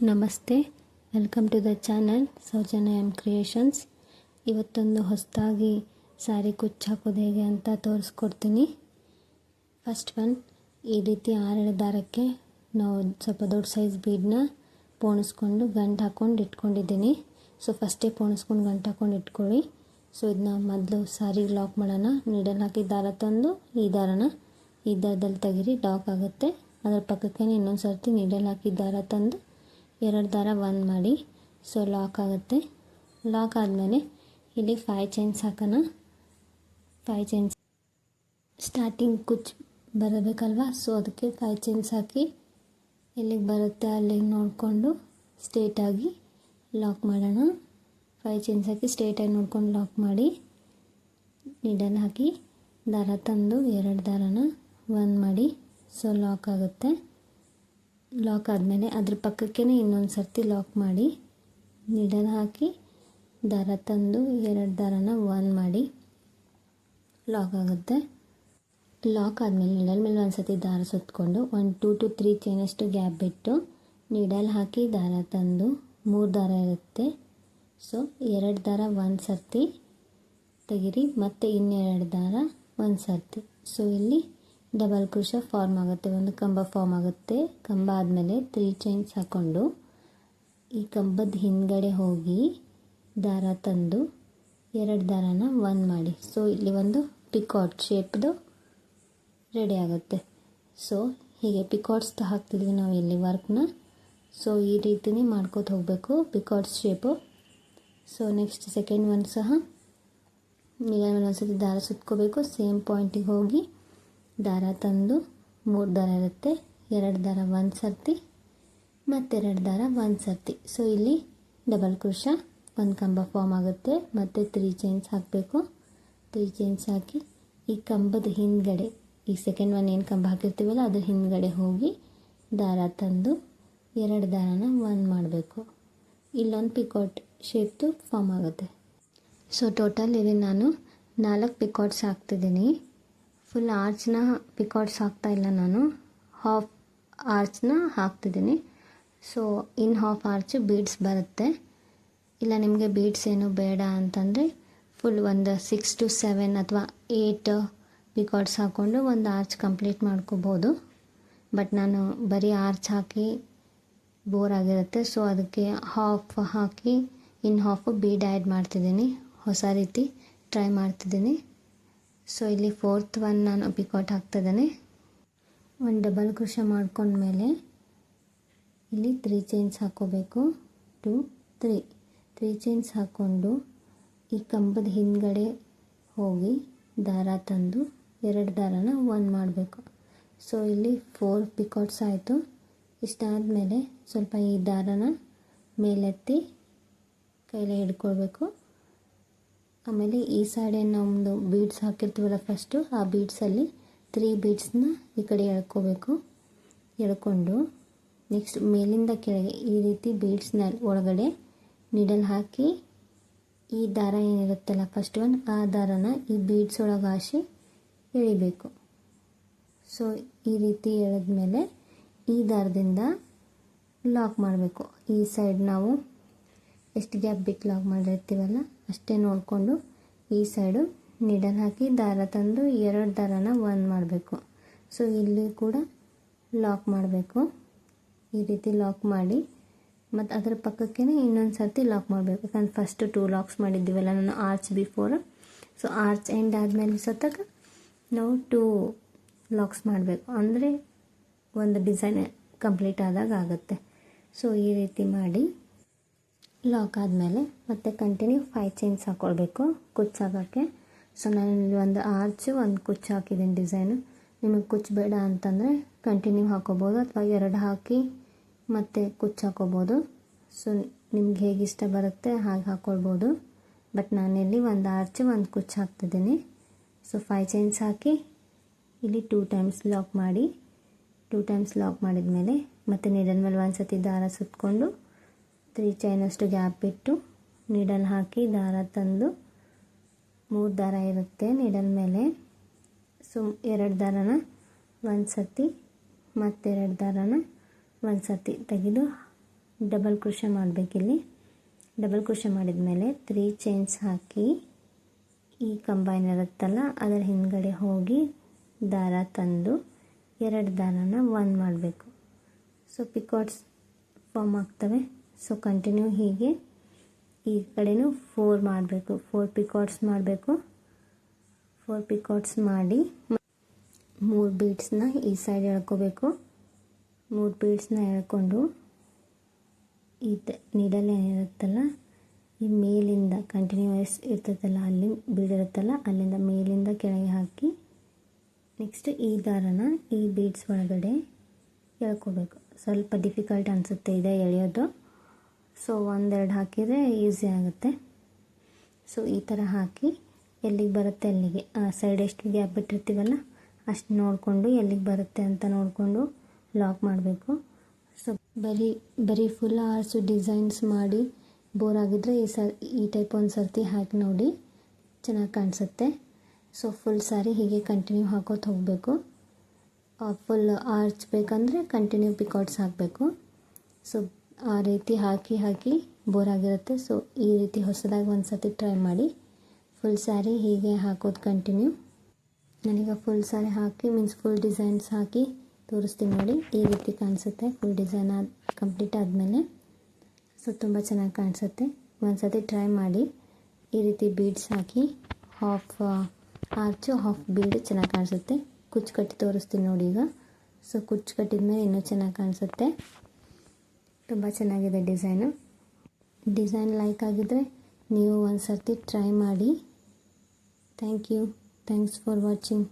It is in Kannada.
ನಮಸ್ತೆ, welcome to the channel Soujanya M creations. ಇವತ್ತೊಂದು ಹೊಸದಾಗಿ ಸ್ಯಾರಿ ಕುಚ್ಚು ಹಾಕೋದು ಹೇಗೆ ಅಂತ ತೋರಿಸ್ಕೊಡ್ತೀನಿ. ಫಸ್ಟ್ ಒನ್, ಈ ರೀತಿ 6 ದಾರಕ್ಕೆ ನಾವು ಸ್ವಲ್ಪ ದೊಡ್ಡ ಸೈಜ್ ಬೀಡನ್ನ ಪೋಣಿಸ್ಕೊಂಡು ಗಂಟು ಹಾಕ್ಕೊಂಡು ಇಟ್ಕೊಂಡಿದ್ದೀನಿ. ಸೊ ಫಸ್ಟೇ ಪೋಣಿಸ್ಕೊಂಡು ಗಂಟು ಹಾಕ್ಕೊಂಡು ಇಟ್ಕೊಳ್ಳಿ. ಸೊ ಇದನ್ನ ಮೊದಲು ಸ್ಯಾರಿಗೆ ಲಾಕ್ ಮಾಡೋಣ. ನೀಡಲ್ ಹಾಕಿ ದಾರ ತಂದು ಈ ದಾರದಲ್ಲಿ ತೆಗೀರಿ, ಲಾಕ್ ಆಗುತ್ತೆ. ಅದರ ಪಕ್ಕಕ್ಕೆ ಇನ್ನೊಂದು ಸರ್ತಿ ನೀಡಲ್ ಹಾಕಿ ದಾರ ತಂದು 2 ದಾರ 1 ಮಾಡಿ. ಸೊ ಲಾಕ್ ಆಗುತ್ತೆ. ಲಾಕ್ ಆದಮೇಲೆ ಇಲ್ಲಿ 5 ಚೈನ್ಸ್ ಹಾಕೋಣ. 5 ಚೈನ್ಸ್ ಸ್ಟಾರ್ಟಿಂಗ್ ಕುಚ್ಚು ಬರಬೇಕಲ್ವ, ಸೊ ಅದಕ್ಕೆ 5 ಚೈನ್ಸ್ ಹಾಕಿ ಎಲ್ಲಿಗೆ ಬರುತ್ತೆ ಅಲ್ಲಿಗೆ ನೋಡಿಕೊಂಡು ಸ್ಟ್ರೇಟಾಗಿ ಲಾಕ್ ಮಾಡೋಣ. 5 ಚೈನ್ಸ್ ಹಾಕಿ ಸ್ಟ್ರೇಟಾಗಿ ನೋಡ್ಕೊಂಡು ಲಾಕ್ ಮಾಡಿ, ನೀಡಲ್ ಹಾಕಿ ದಾರ ತಂದು 2 ದಾರನ 1 ಮಾಡಿ. ಸೊ ಲಾಕ್ ಆಗುತ್ತೆ. ಲಾಕ್ ಆದಮೇಲೆ ಅದ್ರ ಪಕ್ಕಕ್ಕೆ ಇನ್ನೊಂದು ಸರ್ತಿ ಲಾಕ್ ಮಾಡಿ, ನೀಡಲ್ ಹಾಕಿ ದಾರ ತಂದು 2 ದಾರನ 1 ಮಾಡಿ, ಲಾಕ್ ಆಗುತ್ತೆ. ಲಾಕ್ ಆದಮೇಲೆ ನೀಡಲ್ ಮೇಲೆ ಒಂದು ಸರ್ತಿ ದಾರ ಸುತ್ತಕೊಂಡು 1 2 to 3 ಚೈನಷ್ಟು ಗ್ಯಾಪ್ ಬಿಟ್ಟು ನೀಡಲ್ ಹಾಕಿ ದಾರ ತಂದು 3 ದಾರ ಇರುತ್ತೆ. ಸೊ 2 ದಾರ 1 ಸರ್ತಿ ತೆಗಿರಿ, ಮತ್ತು ಇನ್ನೆರಡು ದಾರ 1 ಸರ್ತಿ. ಸೊ ಇಲ್ಲಿ ಡಬಲ್ ಕ್ರೋಶೆ ಫಾರ್ಮ್ ಆಗುತ್ತೆ, ಒಂದು ಕಂಬ ಫಾರ್ಮ್ ಆಗುತ್ತೆ. ಕಂಬ ಆದಮೇಲೆ 3 ಚೈನ್ಸ್ ಹಾಕ್ಕೊಂಡು ಈ ಕಂಬದ ಹಿಂದ್ಗಡೆ ಹೋಗಿ ದಾರ ತಂದು 2 ದಾರನ 1 ಮಾಡಿ. ಸೊ ಇಲ್ಲಿ ಒಂದು ಪಿಕಾಟ್ ಶೇಪ್ದು ರೆಡಿ ಆಗುತ್ತೆ. ಸೊ ಹೀಗೆ ಪಿಕಾಟ್ಸ್ ಹಾಕ್ತಿದ್ವಿ ನಾವು ಇಲ್ಲಿ ವರ್ಕ್ನ. ಸೊ ಈ ರೀತಿನೇ ಮಾಡ್ಕೋತ ಹೋಗಬೇಕು picots shape. So next second one ಸಹ ಮೇಲೆ ಒಂದ್ಸತಿ ದಾರ ಸುತ್ಕೋಬೇಕು. ಸೇಮ್ ಪಾಯಿಂಟಿಗೆ ಹೋಗಿ ದಾರ ತಂದು 3 ದಾರ ಇರುತ್ತೆ, 2 ದಾರ 1 ಸರ್ತಿ ಮತ್ತು 2 ದಾರ 1 ಸರ್ತಿ. ಸೊ ಇಲ್ಲಿ ಡಬಲ್ ಕ್ರೋಶೆ ಒಂದು ಕಂಬ ಫಾರ್ಮ್ ಆಗುತ್ತೆ. ಮತ್ತು 3 ಚೈನ್ಸ್ ಹಾಕಬೇಕು. 3 ಚೈನ್ಸ್ ಹಾಕಿ ಈ ಕಂಬದ ಹಿಂದ್ಗಡೆ, ಈ ಸೆಕೆಂಡ್ ಒನ್ ಏನು ಕಂಬ ಹಾಕಿರ್ತೀವಲ್ಲ ಅದ್ರ ಹಿಂದ್ಗಡೆ ಹೋಗಿ ದಾರ ತಂದು 2 ದಾರನ 1 ಮಾಡಬೇಕು. ಇಲ್ಲೊಂದು ಪಿಕಾಟ್ ಶೇಪ್ದು ಫಾರ್ಮ್ ಆಗುತ್ತೆ. ಸೊ ಟೋಟಲ್ ಇಲ್ಲಿ ನಾನು 4 ಪಿಕಾಟ್ಸ್ ಹಾಕ್ತಿದ್ದೀನಿ. ಫುಲ್ ಆರ್ಚ್ನ ಪಿಕಾಟ್ಸ್ ಹಾಕ್ತಾಯಿಲ್ಲ, ನಾನು ಹಾಫ್ ಆರ್ಚ್ನ ಹಾಕ್ತಿದ್ದೀನಿ. So in half arch beads ಬರುತ್ತೆ. ಇಲ್ಲ ನಿಮಗೆ ಬೀಡ್ಸ್ ಏನು ಬೇಡ ಅಂತಂದರೆ ಫುಲ್ ಒಂದು 6 to 7 ಅಥವಾ 8 ಪಿಕಾಟ್ಸ್ ಹಾಕ್ಕೊಂಡು ಒಂದು ಆರ್ಚ್ ಕಂಪ್ಲೀಟ್ ಮಾಡ್ಕೋಬೋದು. ಬಟ್ ನಾನು ಬರೀ ಆರ್ಚ್ ಹಾಕಿ ಬೋರ್ ಆಗಿರುತ್ತೆ. ಸೊ ಅದಕ್ಕೆ ಹಾಫ್ ಹಾಕಿ ಇನ್ ಹಾಫ್ ಬೀಡ್ ಆ್ಯಡ್ ಮಾಡ್ತಿದ್ದೀನಿ, ಹೊಸ ರೀತಿ ಟ್ರೈ ಮಾಡ್ತಿದ್ದೀನಿ. ಸೊ ಇಲ್ಲಿ 4th ಒನ್ ನಾನು ಪಿಕಾಟ್ ಹಾಕ್ತಿದ್ದೇನೆ. ಒಂದು ಡಬಲ್ ಕ್ರೋಶೆ ಮಾಡ್ಕೊಂಡ್ಮೇಲೆ ಇಲ್ಲಿ 3 ಚೈನ್ಸ್ ಹಾಕ್ಕೋಬೇಕು. 2 3 ಚೈನ್ಸ್ ಹಾಕ್ಕೊಂಡು ಈ ಕಂಬದ ಹಿಂದ್ಗಡೆ ಹೋಗಿ ದಾರ ತಂದು 2 ದಾರನ 1 ಮಾಡಬೇಕು. ಸೊ ಇಲ್ಲಿ 4 ಪಿಕಾಟ್ಸ್ ಆಯಿತು. ಇಷ್ಟಾದಮೇಲೆ ಸ್ವಲ್ಪ ಈ ದಾರನ ಮೇಲೆತ್ತಿ ಕೈಲೇ ಹಿಡ್ಕೊಳ್ಬೇಕು. ಆಮೇಲೆ ಈ ಸೈಡ್ ನಮ್ಮದು ಬೀಡ್ಸ್ ಹಾಕಿರ್ತೀವಲ್ಲ ಫಸ್ಟು, ಆ ಬೀಡ್ಸಲ್ಲಿ 3 ಬೀಡ್ಸ್ನ ಈ ಕಡೆ ಎಳ್ಕೋಬೇಕು. ಎಳ್ಕೊಂಡು ನೆಕ್ಸ್ಟ್ ಮೇಲಿಂದ ಕೆಳಗೆ ಈ ರೀತಿ ಬೀಡ್ಸ್ನ ಒಳಗಡೆ ನೀಡಲ್ ಹಾಕಿ ಈ ದಾರ ಏನಿರುತ್ತಲ್ಲ ಫಸ್ಟ್ ಒನ್, ಆ ದಾರನ ಈ ಬೀಡ್ಸ್ ಒಳಗೆ ಹಾಸಿ ಎಳಿಬೇಕು. ಸೊ ಈ ರೀತಿ ಎಳೆದ್ಮೇಲೆ ಈ ದಾರದಿಂದ ಲಾಕ್ ಮಾಡಬೇಕು. ಈ ಸೈಡ್ ನಾವು ಎಷ್ಟು ಗ್ಯಾಪ್ ಬಿಟ್ಟು ಲಾಕ್ ಮಾಡಿರ್ತೀವಲ್ಲ ಅಷ್ಟೇ ನೋಡಿಕೊಂಡು ಈ ಸೈಡು ನೀಡಲ್ ಹಾಕಿ ದಾರ ತಂದು 2 ದಾರನ 1 ಮಾಡಬೇಕು. ಸೊ ಇಲ್ಲಿ ಕೂಡ ಲಾಕ್ ಮಾಡಬೇಕು. ಈ ರೀತಿ ಲಾಕ್ ಮಾಡಿ ಮತ್ತು ಅದರ ಪಕ್ಕಕ್ಕೆ ಇನ್ನೊಂದು ಸರ್ತಿ ಲಾಕ್ ಮಾಡಬೇಕು. ಯಾಕಂದ್ರೆ ಫಸ್ಟು 2 ಲಾಕ್ಸ್ ಮಾಡಿದ್ದೀವಲ್ಲ ನಾನು arch before. So arch end ಆದಮೇಲೆ ಸತಕ ನಾವು 2 ಲಾಕ್ಸ್ ಮಾಡಬೇಕು, ಅಂದರೆ ಒಂದು ಡಿಸೈನ್ ಕಂಪ್ಲೀಟ್ ಆದಾಗ ಆಗುತ್ತೆ. ಸೊ ಈ ರೀತಿ ಮಾಡಿ ಲಾಕ್ ಆದಮೇಲೆ ಮತ್ತೆ ಕಂಟಿನ್ಯೂ 5 ಚೈನ್ಸ್ ಹಾಕ್ಕೊಳ್ಬೇಕು ಕುಚ್ಚು ಹಾಕೋಕ್ಕೆ. ಸೊ ನಾನು ಇಲ್ಲಿ ಒಂದು ಆರ್ಚು ಒಂದು ಕುಚ್ಚು ಹಾಕಿದ್ದೀನಿ ಡಿಸೈನು. ನಿಮಗೆ ಕುಚ್ಚು ಬೇಡ ಅಂತಂದರೆ ಕಂಟಿನ್ಯೂ ಹಾಕೋಬೋದು, ಅಥವಾ 2 ಹಾಕಿ ಮತ್ತು ಕುಚ್ಚು ಹಾಕೋಬೋದು. ಸೊ ನಿಮ್ಗೆ ಹೇಗೆ ಇಷ್ಟ ಬರುತ್ತೆ ಹಾಗೆ ಹಾಕ್ಕೊಳ್ಬೋದು. ಬಟ್ ನಾನಿಲ್ಲಿ ಒಂದು ಆರ್ಚು ಒಂದು ಕುಚ್ಚು ಹಾಕ್ತಿದ್ದೀನಿ. ಸೊ 5 ಚೈನ್ಸ್ ಹಾಕಿ ಇಲ್ಲಿ 2 ಟೈಮ್ಸ್ ಲಾಕ್ ಮಾಡಿ, 2 ಟೈಮ್ಸ್ ಲಾಕ್ ಮಾಡಿದ್ಮೇಲೆ ಮತ್ತು ನೀಡಲ್ ಮೇಲೆ ಒಂದು ಸತಿ ದಾರ ಸುತ್ತಕೊಂಡು 3 ಚೈನಷ್ಟು ಗ್ಯಾಪ್ ಬಿಟ್ಟು ನೀಡಲ್ ಹಾಕಿ ದಾರ ತಂದು 3 ದಾರ ಇರುತ್ತೆ ನೀಡಲ್ ಮೇಲೆ. ಸೊ 2 ದಾರನ 1 ಸರ್ತಿ ಮತ್ತು 2 ದಾರನ 1 ಸರ್ತಿ ತೆಗೆದು ಡಬಲ್ ಕ್ರೋಶೆ ಮಾಡಬೇಕಿಲ್ಲಿ. ಡಬಲ್ ಕ್ರೋಶೆ ಮಾಡಿದ ಮೇಲೆ 3 ಚೈನ್ಸ್ ಹಾಕಿ ಈ ಕಂಬೈನ್ ಇರುತ್ತಲ್ಲ ಅದರ ಹಿಂದ್ಗಡೆ ಹೋಗಿ ದಾರ ತಂದು 2 ದಾರನ 1 ಮಾಡಬೇಕು. ಸೊ ಪಿಕಾಟ್ಸ್ ಫಾರ್ಮ್ ಆಗ್ತವೆ. ಸೊ ಕಂಟಿನ್ಯೂ ಹೀಗೆ ಈ ಕಡೆನೂ 4 ಮಾಡಬೇಕು. 4 ಪಿಕಾಟ್ಸ್ ಮಾಡಬೇಕು. 4 ಪಿಕಾಟ್ಸ್ ಮಾಡಿ 3 ಬೀಡ್ಸ್ನ ಈ ಸೈಡ್ ಎಳ್ಕೋಬೇಕು. 3 ಬೀಡ್ಸ್ನ ಎಳ್ಕೊಂಡು ಈ ನೀಡಲ್ ಏನಿರುತ್ತಲ್ಲ ಈ ಮೇಲಿಂದ ಕಂಟಿನ್ಯೂಯಸ್ ಇರ್ತೈತಲ್ಲ ಅಲ್ಲಿ ಬೀಡ್ ಇರುತ್ತಲ್ಲ ಅಲ್ಲಿಂದ ಮೇಲಿಂದ ಕೆಳಗೆ ಹಾಕಿ ನೆಕ್ಸ್ಟ್ ಈ ದಾರನ ಈ ಬೀಡ್ಸ್ ಒಳಗಡೆ ಎಳ್ಕೋಬೇಕು. ಸ್ವಲ್ಪ ಡಿಫಿಕಲ್ಟ್ ಅನಿಸುತ್ತೆ ಇದೆ ಎಳೆಯೋದು. ಸೊ 1-2 ಹಾಕಿದರೆ ಈಸಿ ಆಗುತ್ತೆ. ಸೊ ಈ ಥರ ಹಾಕಿ ಎಲ್ಲಿಗೆ ಬರುತ್ತೆ ಅಲ್ಲಿಗೆ ಆ ಸೈಡ್ ಎಷ್ಟು ಗ್ಯಾಪ್ ಬಿಟ್ಟಿರ್ತೀವಲ್ಲ ಅಷ್ಟು ನೋಡಿಕೊಂಡು ಎಲ್ಲಿಗೆ ಬರುತ್ತೆ ಅಂತ ನೋಡಿಕೊಂಡು ಲಾಕ್ ಮಾಡಬೇಕು. ಸೊ ಬರೀ ಫುಲ್ ಆರ್ಸು ಡಿಸೈನ್ಸ್ ಮಾಡಿ ಬೋರ್ ಆಗಿದ್ದರೆ ಈ ಟೈಪ್ ಒಂದು ಸರ್ತಿ ಹಾಕಿ ನೋಡಿ, ಚೆನ್ನಾಗಿ ಕಾಣಿಸುತ್ತೆ. ಸೊ ಫುಲ್ ಸಾರಿ ಹೀಗೆ ಕಂಟಿನ್ಯೂ ಹಾಕೋತ ಹೋಗಬೇಕು. ಫುಲ್ ಆರ್ಚ್ ಬೇಕಂದರೆ ಕಂಟಿನ್ಯೂ ಪಿಕಾಟ್ಸ್ ಹಾಕಬೇಕು. ಸೊ ಆ ರೀತಿ ಹಾಕಿ ಬೋರ್ ಆಗಿರುತ್ತೆ. ಸೊ ಈ ರೀತಿ ಹೊಸದಾಗಿ ಒಂದು ಸರ್ತಿ ಟ್ರೈ ಮಾಡಿ. ಫುಲ್ ಸ್ಯಾರಿ ಹೀಗೆ ಹಾಕೋದು ಕಂಟಿನ್ಯೂ. ನಾನೀಗ ಫುಲ್ ಸ್ಯಾರಿ ಹಾಕಿ ಮೀನ್ಸ್ ಫುಲ್ ಡಿಸೈನ್ಸ್ ಹಾಕಿ ತೋರಿಸ್ತೀನಿ ನೋಡಿ. ಈ ರೀತಿ ಕಾಣಿಸುತ್ತೆ ಫುಲ್ ಡಿಸೈನ್ ಕಂಪ್ಲೀಟ್ ಆದಮೇಲೆ. ಸೊ ತುಂಬ ಚೆನ್ನಾಗಿ ಕಾಣಿಸುತ್ತೆ. ಒಂದು ಸರ್ತಿ ಟ್ರೈ ಮಾಡಿ. ಈ ರೀತಿ ಬೀಡ್ಸ್ ಹಾಕಿ ಹಾಫ್ ಆರ್ಚು ಹಾಫ್ ಬೀಡ್ ಚೆನ್ನಾಗಿ ಕಾಣಿಸುತ್ತೆ. ಕುಚ್ಚು ಕಟ್ಟಿ ತೋರಿಸ್ತೀನಿ ನೋಡಿ ಈಗ. ಸೊ ಕುಚ್ಚು ಕಟ್ಟಿದ ಮೇಲೆ ಇನ್ನೂ ಚೆನ್ನಾಗಿ ಕಾಣಿಸುತ್ತೆ. ತುಂಬ ಚೆನ್ನಾಗಿದೆ ಡಿಸೈನು. ಡಿಸೈನ್ ಲೈಕ್ ಆಗಿದ್ದರೆ ನೀವು ಒಂದು ಸರ್ತಿ ಟ್ರೈ ಮಾಡಿ. Thanks for watching.